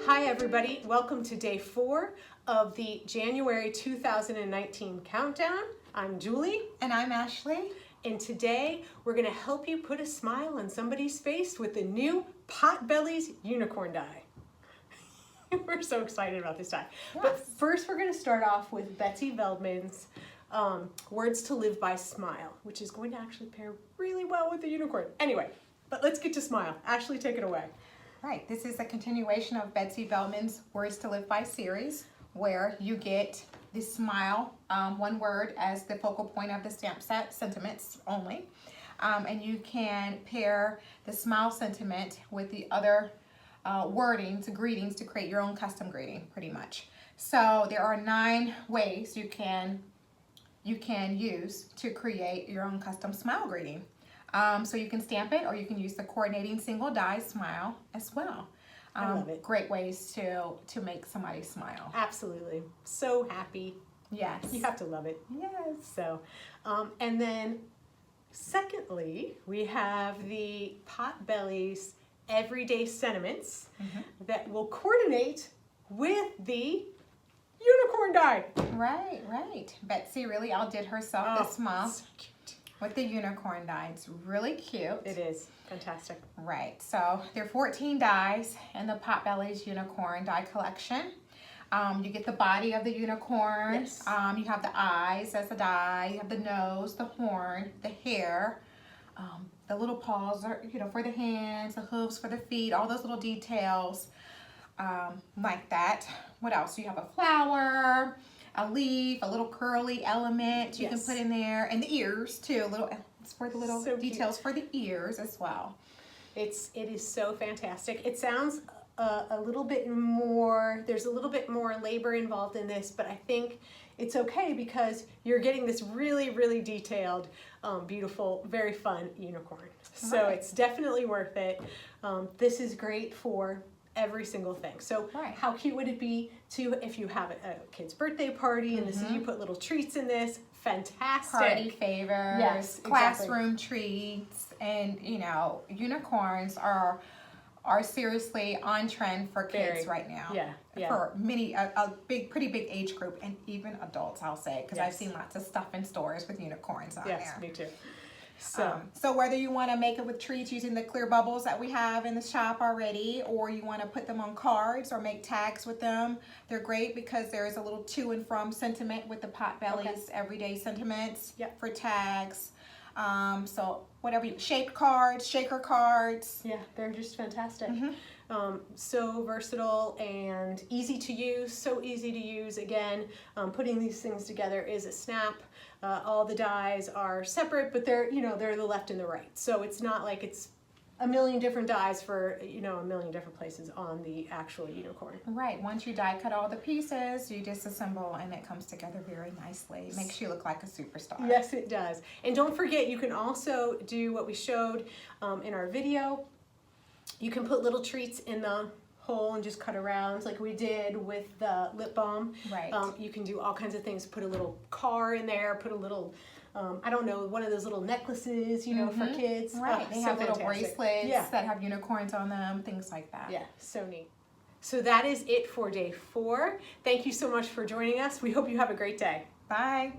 Hi everybody, welcome to day 4 of the January 2019 countdown. I'm Julie. And I'm Ashley. And today we're going to help you put a smile on somebody's face with the new Potbellies unicorn die. We're so excited about this die. Yes. But first we're going to start off with Betsy Veldman's Words to Live by Smile, which is going to actually pair really well with the unicorn. Anyway, but let's get to Smile. Ashley, take it away. Right, this is a continuation of Betsy Veldman's Words to Live by series, where you get the smile, one word as the focal point of the stamp set, sentiments only. And you can pair the smile sentiment with the other wordings, greetings, to create your own custom greeting, pretty much. So there are 9 ways you can use to create your own custom smile greeting. So you can stamp it, or you can use the coordinating single die smile as well. I love it. Great ways to make somebody smile. Absolutely. So happy. Yes. You have to love it. Yes. So, and then secondly, we have the Potbellies Everyday Sentiments that will coordinate with the unicorn die. Right, right. Betsy really outdid herself this month So cute. with the unicorn die. It's really cute. It is. Fantastic. Right, so there are 14 dies in the Potbellies unicorn die collection. You get the body of the unicorn. Yes. You have the eyes as a die. You have the nose, the horn, the hair. The little paws are, for the hands, the hooves for the feet, all those little details like that. What else? You have a flower, a leaf, a little curly element you can put in there, and the ears too. It's for the little details for the ears as well. It is so fantastic. It sounds a little bit more, there's a little bit more labor involved in this, but I think it's okay because you're getting this really, really detailed, beautiful, very fun unicorn. So it's definitely worth it. This is great for every single thing. So how cute would it be if you have a kid's birthday party and you put little treats in this? Fantastic. Party favors, yes, classroom treats, and unicorns are seriously on trend for kids right now. Yeah. For many, pretty big age group, and even adults, I'll say, because I've seen lots of stuff in stores with unicorns on there. Yes, me too. So whether you want to make it with treats using the clear bubbles that we have in the shop already, or you want to put them on cards or make tags with them, they're great because there is a little to and from sentiment with the Potbellies Everyday Sentiments for tags. So whatever shaped cards, shaker cards. Yeah, they're just fantastic. So versatile and easy to use, so easy to use. Again, putting these things together is a snap. All the dies are separate, but they're the left and the right. So it's not like it's a million different dies for a million different places on the actual unicorn. Right. Once you die cut all the pieces, you disassemble, and it comes together very nicely. It makes you look like a superstar. Yes, it does. And don't forget, you can also do what we showed in our video. You can put little treats in the hole and just cut around like we did with the lip balm. Right. You can do all kinds of things. Put a little car in there, put a little, I don't know, one of those little necklaces, for kids. Right. They have little bracelets that have unicorns on them, things like that. Yeah, so neat. So that is it for day 4. Thank you so much for joining us. We hope you have a great day. Bye.